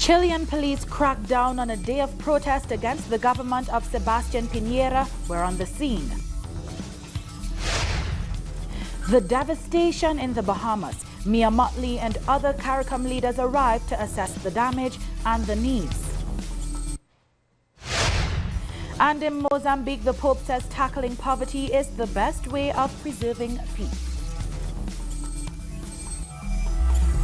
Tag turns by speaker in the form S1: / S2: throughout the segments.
S1: Chilean police cracked down on a day of protest against the government of Sebastián Piñera were on the scene. The devastation in the Bahamas. Mia Mottley and other CARICOM leaders arrived to assess the damage and the needs. And in Mozambique, the Pope says tackling poverty is the best way of preserving peace.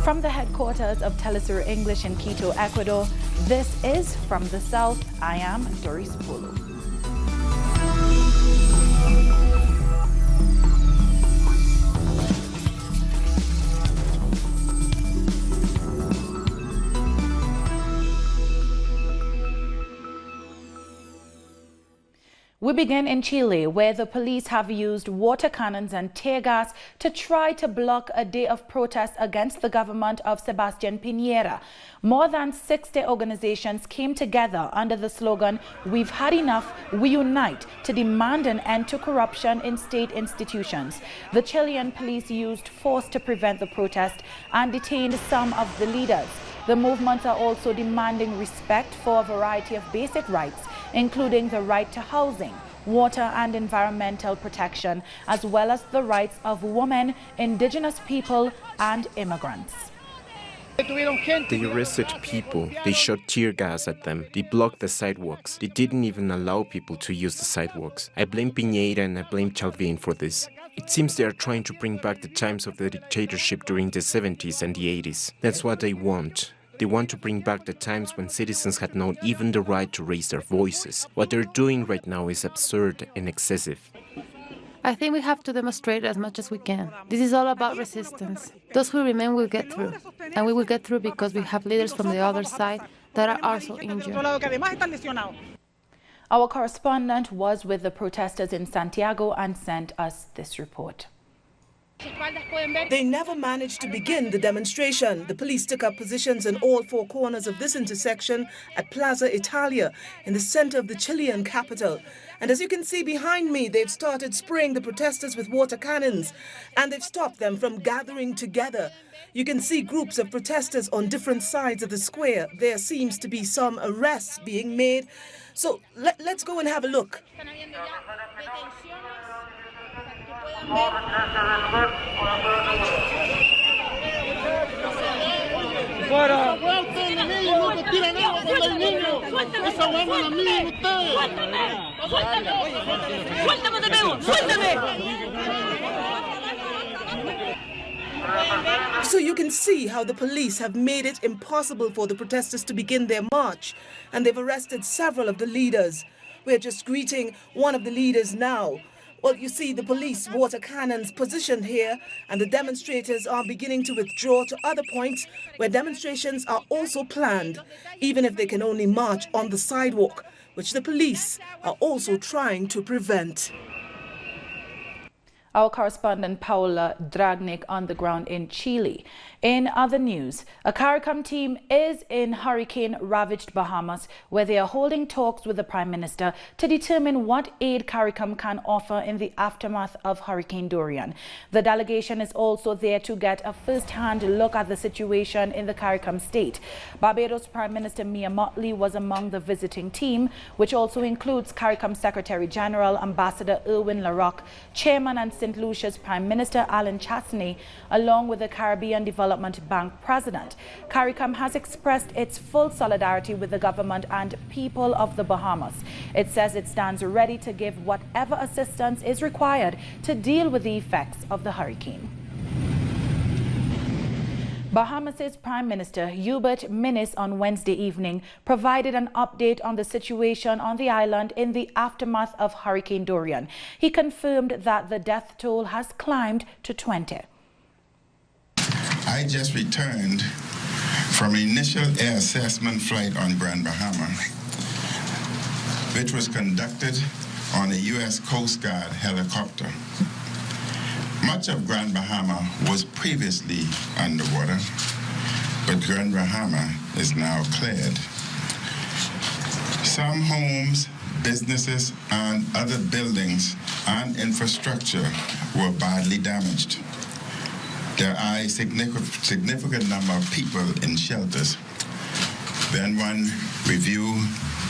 S1: From the headquarters of Telesur English in Quito, Ecuador, this is From the South. I am Doris Polo. We begin in Chile, where the police have used water cannons and tear gas to try to block a day of protest against the government of Sebastián Piñera. More than 60 organizations came together under the slogan, "We've had enough, we unite," to demand an end to corruption in state institutions. The Chilean police used force to prevent the protest and detained some of the leaders. The movements are also demanding respect for a variety of basic rights, including the right to housing, water and environmental protection, as well as the rights of women, indigenous people and immigrants.
S2: They arrested people, they shot tear gas at them, they blocked the sidewalks, they didn't even allow people to use the sidewalks. I blame Piñera and I blame Chalvin for this. It seems they are trying to bring back the times of the dictatorship during the 70s and the 80s. That's what they want. They want to bring back the times when citizens had not even the right to raise their voices. What they're doing right now is absurd and excessive.
S3: I think we have to demonstrate as much as we can. This is all about resistance. Those who remain will get through. And we will get through because we have leaders from the other side that are also injured.
S1: Our correspondent was with the protesters in Santiago and sent us this report.
S4: They never managed to begin the demonstration. The police took up positions in all four corners of this intersection at Plaza Italia in the center of the Chilean capital. And as you can see behind me, they've started spraying the protesters with water cannons, and they've stopped them from gathering together. You can see groups of protesters on different sides of the square. There seems to be some arrests being made. So let's go and have a look. So you can see how the police have made it impossible for the protesters to begin their march, and they've arrested several of the leaders. We're just greeting one of the leaders now. Well, you see the police water cannons positioned here, and the demonstrators are beginning to withdraw to other points where demonstrations are also planned, even if they can only march on the sidewalk, which the police are also trying to prevent.
S1: Our correspondent Paula Dragnik on the ground in Chile. In other news, a CARICOM team is in hurricane-ravaged Bahamas, where they are holding talks with the Prime Minister to determine what aid CARICOM can offer in the aftermath of Hurricane Dorian. The delegation is also there to get a first-hand look at the situation in the CARICOM state. Barbados Prime Minister Mia Mottley was among the visiting team, which also includes CARICOM Secretary General Ambassador Erwin LaRocque, Chairman and St. Lucia's Prime Minister Alan Chastney, along with the Caribbean Development Bank President. CARICOM has expressed its full solidarity with the government and people of the Bahamas. It says it stands ready to give whatever assistance is required to deal with the effects of the hurricane. Bahamas' Prime Minister Hubert Minnis on Wednesday evening provided an update on the situation on the island in the aftermath of Hurricane Dorian. He confirmed that the death toll has climbed to 20.
S5: I just returned from an initial air assessment flight on Grand Bahama, which was conducted on a U.S. Coast Guard helicopter. Much of Grand Bahama was previously underwater, but Grand Bahama is now cleared. Some homes, businesses, and other buildings and infrastructure were badly damaged. There are a significant number of people in shelters. Then one review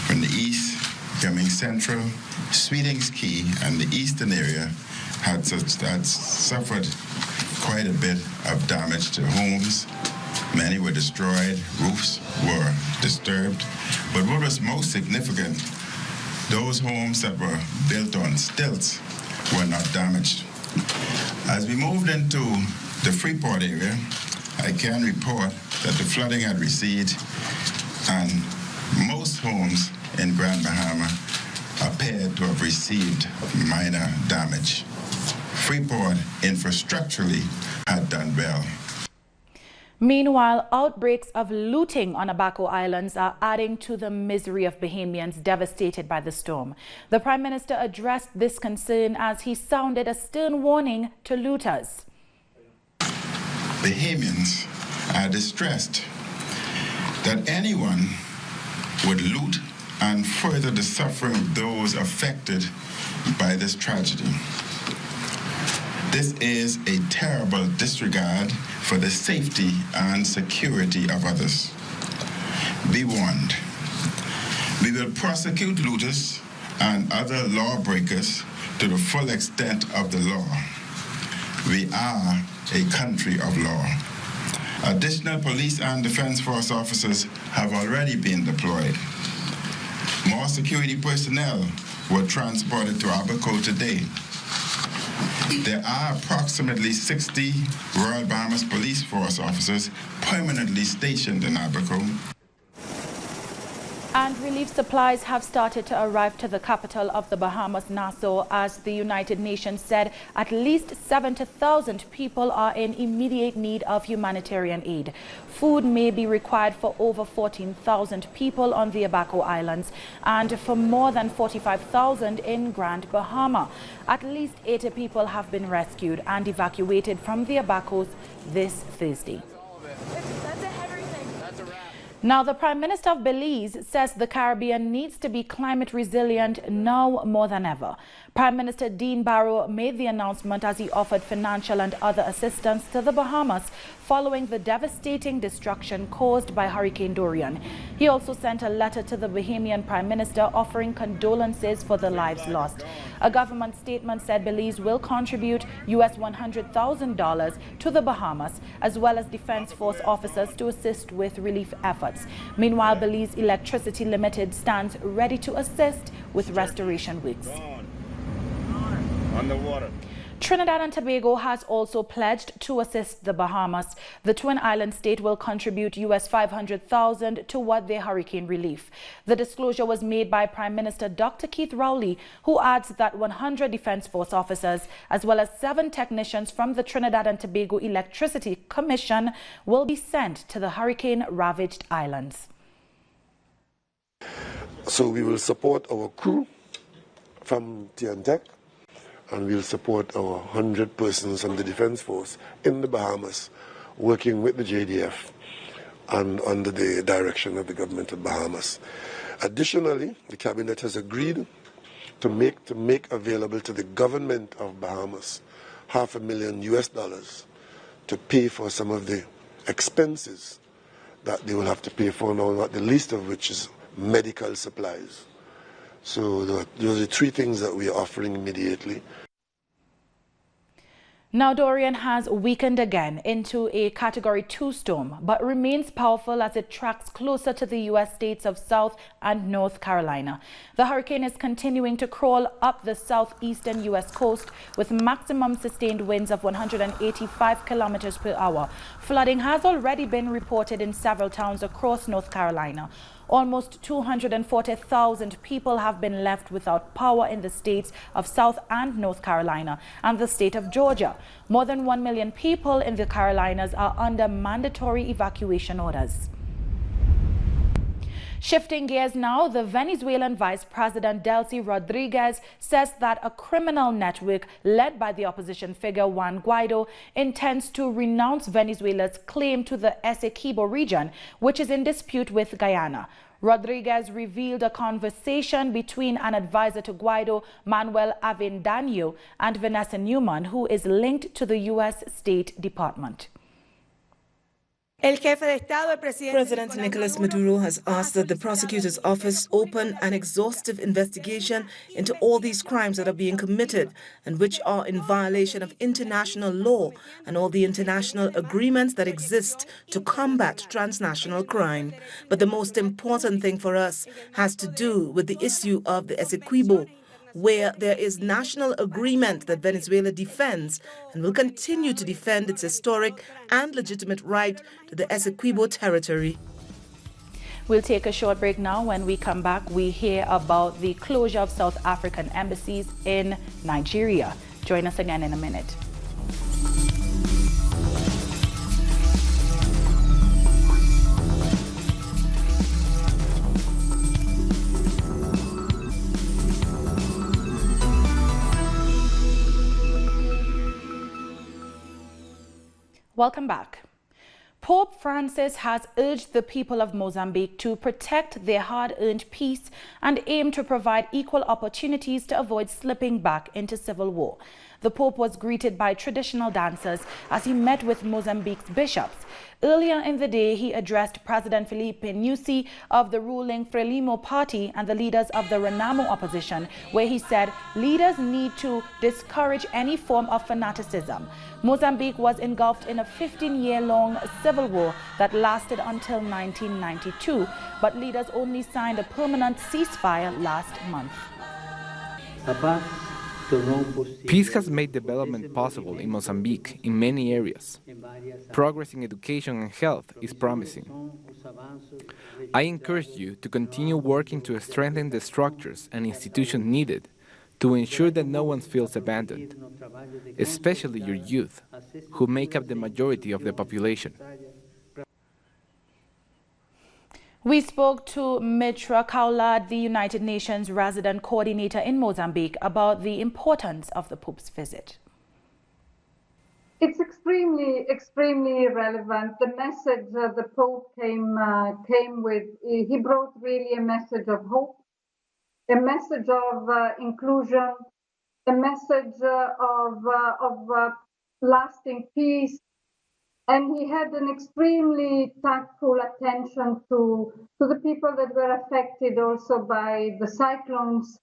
S5: from the east, coming central, Sweetings Key and the eastern area had suffered quite a bit of damage to homes. Many were destroyed, roofs were disturbed. But what was most significant, those homes that were built on stilts were not damaged. As we moved into the Freeport area, I can report that the flooding had receded and most homes in Grand Bahama appeared to have received minor damage. Freeport infrastructurally had done well.
S1: Meanwhile, outbreaks of looting on Abaco Islands are adding to the misery of Bahamians devastated by the storm. The Prime Minister addressed this concern as he sounded a stern warning to looters.
S5: Bahamians are distressed that anyone would loot and further the suffering of those affected by this tragedy. This is a terrible disregard for the safety and security of others. Be warned. We will prosecute looters and other lawbreakers to the full extent of the law. We are a country of law. Additional police and defense force officers have already been deployed. More security personnel were transported to Abaco today. There are approximately 60 Royal Bahamas Police Force officers permanently stationed in Abaco.
S1: And relief supplies have started to arrive to the capital of the Bahamas, Nassau, as the United Nations said at least 70,000 people are in immediate need of humanitarian aid. Food may be required for over 14,000 people on the Abaco Islands and for more than 45,000 in Grand Bahama. At least 80 people have been rescued and evacuated from the Abacos this Thursday. Now, the Prime Minister of Belize says the Caribbean needs to be climate resilient now more than ever. Prime Minister Dean Barrow made the announcement as he offered financial and other assistance to the Bahamas following the devastating destruction caused by Hurricane Dorian. He also sent a letter to the Bahamian Prime Minister offering condolences for the lives lost. A government statement said Belize will contribute US $100,000 to the Bahamas, as well as Defense Force officers to assist with relief efforts. Meanwhile, Belize Electricity Limited stands ready to assist with restoration works.
S6: Underwater.
S1: Trinidad and Tobago has also pledged to assist the Bahamas. The twin island state will contribute US $500,000 toward their hurricane relief. The disclosure was made by Prime Minister Dr. Keith Rowley, who adds that 100 Defense Force officers, as well as 7 technicians from the Trinidad and Tobago Electricity Commission, will be sent to the hurricane-ravaged islands.
S7: So we will support our crew from TNTech, and we'll support our 100 persons from the Defense Force in the Bahamas, working with the JDF and under the direction of the government of Bahamas. Additionally, the Cabinet has agreed to make available to the government of Bahamas $500,000 US to pay for some of the expenses that they will have to pay for now, not the least of which is medical supplies. So those are 3 things that we are offering immediately.
S1: Now, Dorian has weakened again into a Category 2 storm, but remains powerful as it tracks closer to the U.S. states of South and North Carolina. The hurricane is continuing to crawl up the southeastern U.S. coast with maximum sustained winds of 185 kilometers per hour. Flooding has already been reported in several towns across North Carolina. Almost 240,000 people have been left without power in the states of South and North Carolina and the state of Georgia. More than 1 million people in the Carolinas are under mandatory evacuation orders. Shifting gears now, the Venezuelan Vice President Delcy Rodriguez says that a criminal network led by the opposition figure Juan Guaido intends to renounce Venezuela's claim to the Essequibo region, which is in dispute with Guyana. Rodriguez revealed a conversation between an advisor to Guaido, Manuel Avendaño, and Vanessa Newman, who is linked to the U.S. State Department.
S4: President Nicolas Maduro has asked that the prosecutor's office open an exhaustive investigation into all these crimes that are being committed and which are in violation of international law and all the international agreements that exist to combat transnational crime. But the most important thing for us has to do with the issue of the Essequibo, where there is national agreement that Venezuela defends and will continue to defend its historic and legitimate right to the Essequibo territory.
S1: We'll take a short break now. When we come back, we hear about the closure of South African embassies in Nigeria. Join us again in a minute. Welcome back. Pope Francis has urged the people of Mozambique to protect their hard-earned peace and aim to provide equal opportunities to avoid slipping back into civil war. The Pope was greeted by traditional dancers as he met with Mozambique's bishops. Earlier in the day, he addressed President Filipe Nyusi of the ruling Frelimo party and the leaders of the Renamo opposition, where he said leaders need to discourage any form of fanaticism. Mozambique was engulfed in a 15-year-long civil war that lasted until 1992, but leaders only signed a permanent ceasefire last month.
S6: Peace has made development possible in Mozambique in many areas. Progress in education and health is promising. I encourage you to continue working to strengthen the structures and institutions needed to ensure that no one feels abandoned, especially your youth, who make up the majority of the population.
S1: We spoke to Mitra Kaula, the United Nations resident coordinator in Mozambique, about the importance of the Pope's visit.
S8: It's extremely relevant. The message the Pope came with, he brought really a message of hope, a message of inclusion, a message of lasting peace. And he had an extremely tactful attention to the people that were affected also by the cyclones.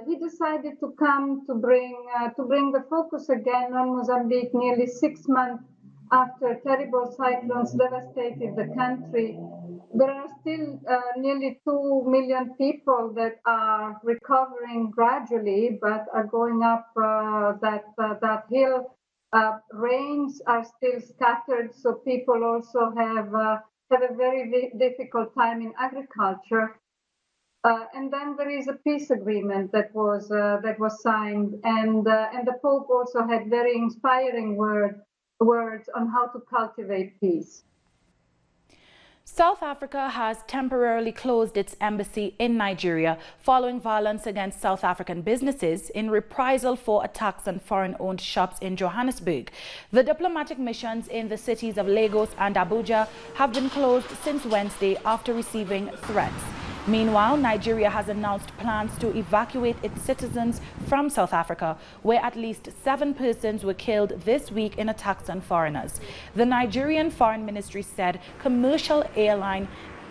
S8: He decided to come to bring the focus again on Mozambique nearly 6 months after terrible cyclones devastated the country. There are still nearly 2 million people that are recovering gradually, but are going up that hill. Rains are still scattered, so people also have a very difficult time in agriculture. And then there is a peace agreement that was signed, and the Pope also had very inspiring words on how to cultivate peace.
S1: South Africa has temporarily closed its embassy in Nigeria following violence against South African businesses in reprisal for attacks on foreign-owned shops in Johannesburg. The diplomatic missions in the cities of Lagos and Abuja have been closed since Wednesday after receiving threats. Meanwhile, Nigeria has announced plans to evacuate its citizens from South Africa, where at least 7 persons were killed this week in attacks on foreigners. The Nigerian Foreign Ministry said commercial airline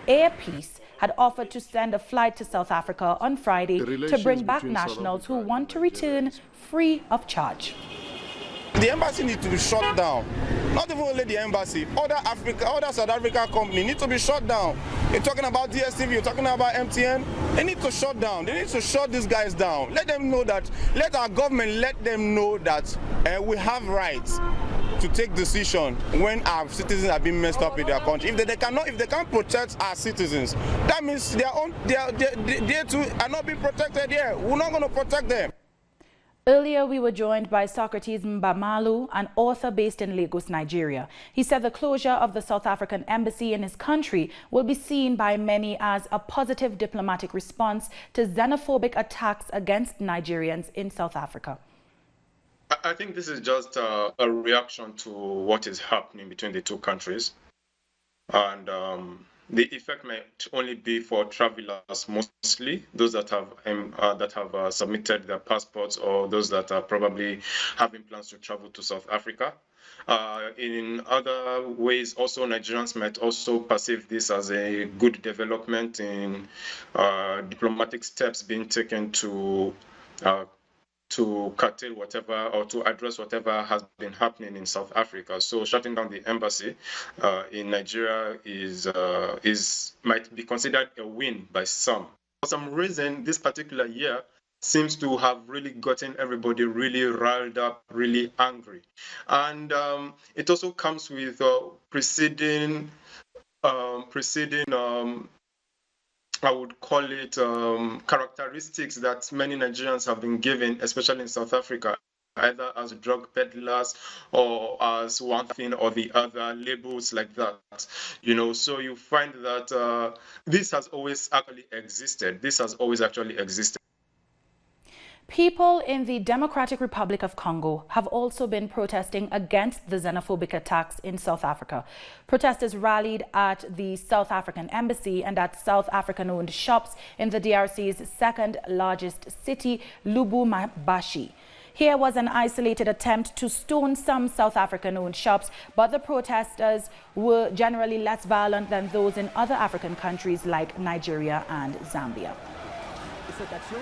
S1: Air Peace had offered to send a flight to South Africa on Friday to bring back nationals who want to return free of charge.
S9: The embassy needs to be shut down. Not even only the embassy, other South Africa companies need to be shut down. You're talking about DSTV, you're talking about MTN. They need to shut down. They need to shut these guys down. Let them know that, let our government let them know that we have rights to take decision when our citizens have been messed up in their country. If they can't protect our citizens, that means they too are not being protected here. We're not going to protect them.
S1: Earlier, we were joined by Socrates Mbamalu, an author based in Lagos, Nigeria. He said the closure of the South African embassy in his country will be seen by many as a positive diplomatic response to xenophobic attacks against Nigerians in South Africa.
S10: I think this is just a reaction to what is happening between the two countries. And the effect might only be for travelers, mostly those that have submitted their passports or those that are probably having plans to travel to South Africa. In other ways, also Nigerians might also perceive this as a good development in diplomatic steps being taken to curtail whatever or to address whatever has been happening in South Africa. So shutting down the embassy in Nigeria might be considered a win by some. For some reason, this particular year seems to have really gotten everybody really riled up, really angry. And it also comes with preceding I would call it characteristics that many Nigerians have been given, especially in South Africa, either as drug peddlers or as one thing or the other, labels like that. So you find that this has always actually existed.
S1: People in the Democratic Republic of Congo have also been protesting against the xenophobic attacks in South Africa. Protesters rallied at the South African embassy and at South African-owned shops in the DRC's second largest city, Lubumbashi. Here was an isolated attempt to stone some South African-owned shops, but the protesters were generally less violent than those in other African countries like Nigeria and Zambia.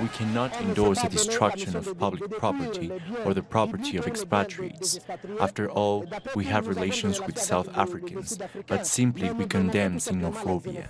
S11: We cannot endorse the destruction of public property or the property of expatriates. After all, we have relations with South Africans, but simply we condemn xenophobia.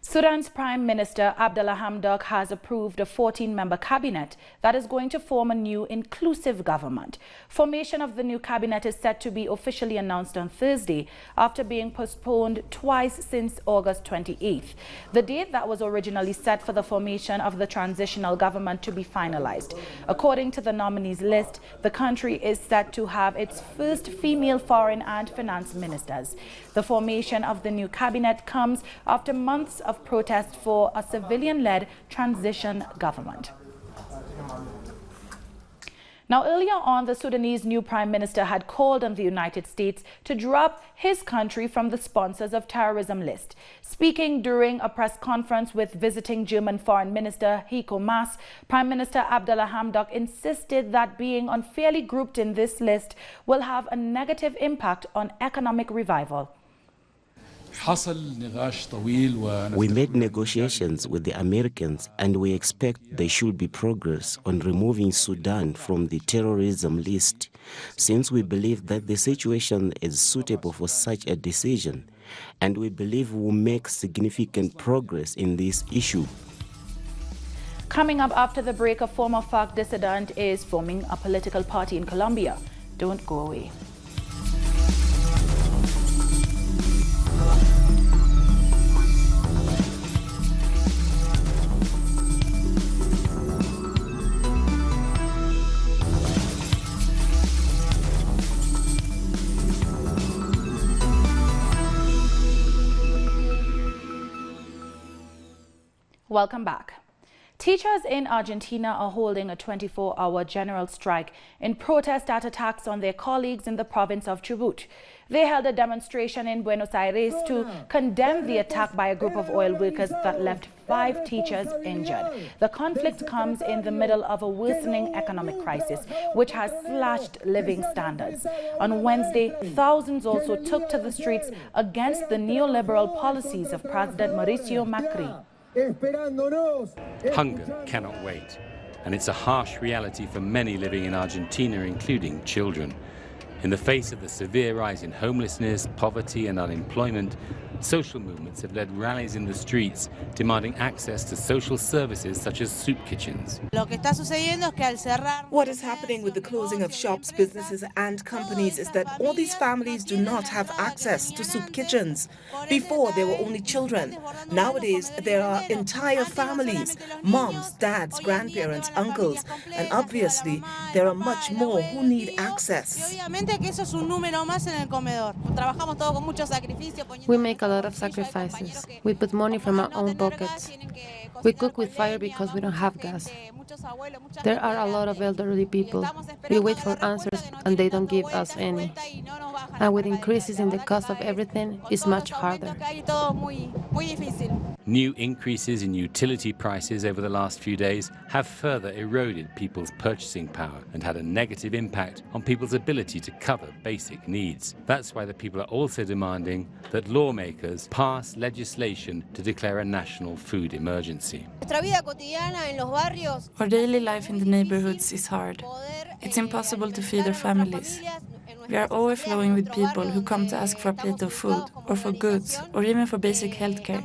S1: Sudan's Prime Minister Abdallah Hamdok has approved a 14-member cabinet that is going to form a new inclusive government. Formation of the new cabinet is set to be officially announced on Thursday after being postponed twice since August 28th. The date that was originally set for the formation of the transitional government to be finalized. According to the nominees list, the country is set to have its first female foreign and finance ministers. The formation of the new cabinet comes after months of protest for a civilian-led transition government. Now, earlier on, the Sudanese new prime minister had called on the United States to drop his country from the sponsors of terrorism list. Speaking during a press conference with visiting German Foreign Minister Heiko Maas, Prime Minister Abdallah Hamdok insisted that being unfairly grouped in this list will have a negative impact on economic revival.
S12: We made negotiations with the Americans and we expect there should be progress on removing Sudan from the terrorism list, since we believe that the situation is suitable for such a decision, and we believe we will make significant progress in this issue.
S1: Coming up after the break, a former FARC dissident is forming a political party in Colombia. Don't go away. Welcome back. Teachers in Argentina are holding a 24-hour general strike in protest at attacks on their colleagues in the province of Chubut. They held a demonstration in Buenos Aires to condemn the attack by a group of oil workers that left 5 teachers injured. The conflict comes in the middle of a worsening economic crisis, which has slashed living standards. On Wednesday, thousands also took to the streets against the neoliberal policies of President Mauricio Macri.
S13: Hunger cannot wait, and it's a harsh reality for many living in Argentina, including children. In the face of the severe rise in homelessness, poverty and unemployment, social movements have led rallies in the streets demanding access to social services such as soup kitchens.
S4: What is happening with the closing of shops, businesses and companies is that all these families do not have access to soup kitchens. Before, there were only children. Nowadays, there are entire families, moms, dads, grandparents, uncles, and obviously, there are much more who need access.
S3: We make a lot of sacrifices. We put money from our own pockets. We cook with fire because we don't have gas. There are a lot of elderly people. We wait for answers and they don't give us any. And with increases in the cost of everything, it's much harder.
S13: New increases in utility prices over the last few days have further eroded people's purchasing power and had a negative impact on people's ability to cover basic needs. That's why the people are also demanding that lawmakers pass legislation to declare a national food emergency.
S14: Our daily life in the neighborhoods is hard. It's impossible to feed our families. We are overflowing with people who come to ask for a plate of food, or for goods, or even for basic healthcare.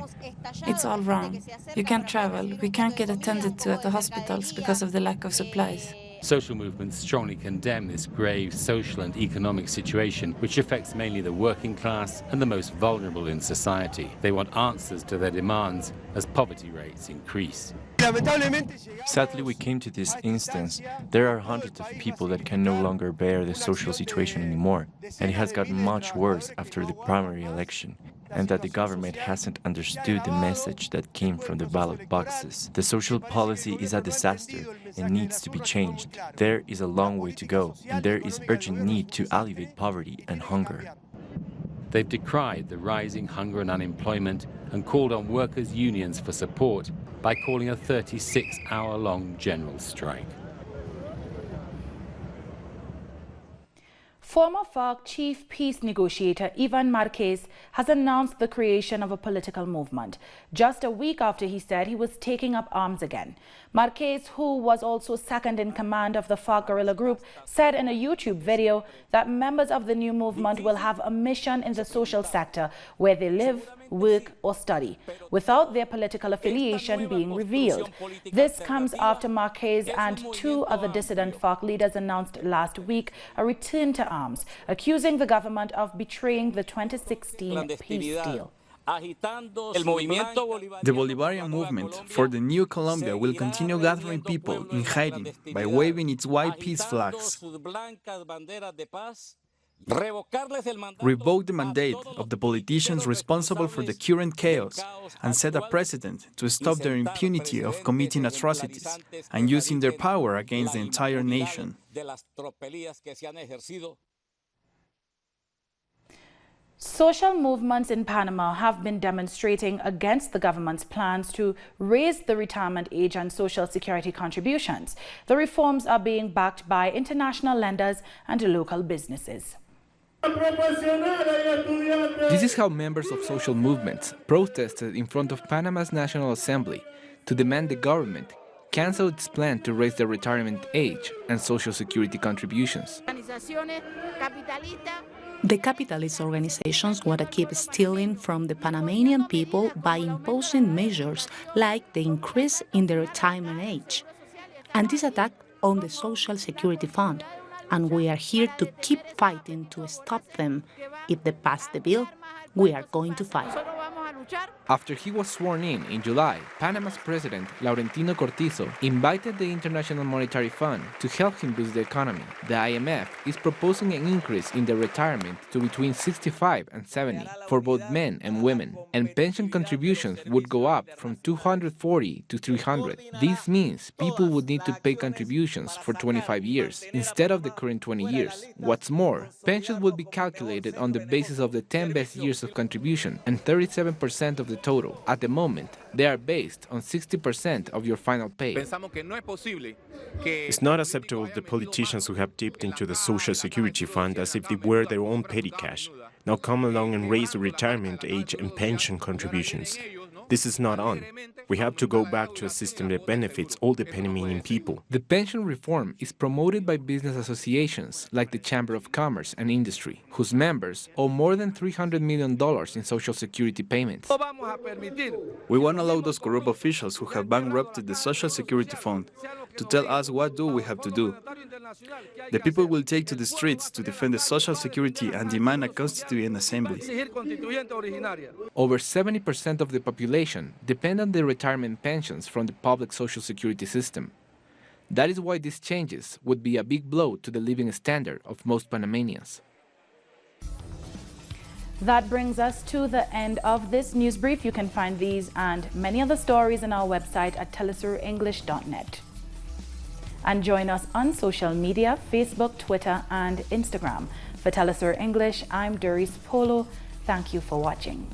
S14: It's all wrong. You can't travel, we can't get attended to at the hospitals because of the lack of supplies.
S13: Social movements strongly condemn this grave social and economic situation, which affects mainly the working class and the most vulnerable in society. They want answers to their demands as poverty rates increase.
S11: Sadly, we came to this instance. There are hundreds of people that can no longer bear the social situation anymore, and it has gotten much worse after the primary election, and that the government hasn't understood the message that came from the ballot boxes. The social policy is a disaster and needs to be changed. There is a long way to go, and there is urgent need to alleviate poverty and hunger.
S13: They've decried the rising hunger and unemployment and called on workers' unions for support by calling a 36-hour-long general strike.
S1: Former FARC chief peace negotiator Ivan Marquez has announced the creation of a political movement, just a week after he said he was taking up arms again. Marquez, who was also second in command of the FARC guerrilla group, said in a YouTube video that members of the new movement will have a mission in the social sector where they live, work or study, without their political affiliation being revealed. This comes after Marquez and two other dissident FARC leaders announced last week a return to arms, accusing the government of betraying the 2016 peace deal.
S15: The Bolivarian movement for the new Colombia will continue gathering people in hiding by waving its white peace flags. Revoke the mandate of the politicians responsible for the current chaos and set a precedent to stop their impunity of committing atrocities and using their power against the entire nation.
S1: Social movements in Panama have been demonstrating against the government's plans to raise the retirement age and social security contributions. The reforms are being backed by international lenders and local businesses.
S6: This is how members of social movements protested in front of Panama's National Assembly to demand the government cancel its plan to raise the retirement age and social security contributions.
S16: The capitalist organizations want to keep stealing from the Panamanian people by imposing measures like the increase in the retirement age and this attack on the Social Security Fund. And we are here to keep fighting to stop them. If they pass the bill, we are going to fight.
S6: After he was sworn in July, Panama's president, Laurentino Cortizo, invited the International Monetary Fund to help him boost the economy. The IMF is proposing an increase in the retirement to between 65 and 70 for both men and women, and pension contributions would go up from 240 to 300. This means people would need to pay contributions for 25 years instead of the current 20 years. What's more, pensions would be calculated on the basis of the 10 best years of contribution and 37% of the total. At the moment, they are based on 60% of your final pay.
S2: It's not acceptable the politicians who have dipped into the Social Security Fund as if they were their own petty cash now come along and raise the retirement age and pension contributions. This is not on. We have to go back to a system that benefits all the Panamanian people.
S6: The pension reform is promoted by business associations like the Chamber of Commerce and Industry, whose members owe more than $300 million in social security payments.
S15: We won't allow those corrupt officials who have bankrupted the Social Security Fund to tell us what do we have to do. The people will take to the streets to defend the Social Security and demand a constituent assembly.
S6: Over 70% of the population depend on the retirement pensions from the public social security system. That is why these changes would be a big blow to the living standard of most Panamanians.
S1: That brings us to the end of this news brief. You can find these and many other stories on our website at telesurenglish.net. And join us on social media, Facebook, Twitter, and Instagram. For Telesur English, I'm Doris Polo. Thank you for watching.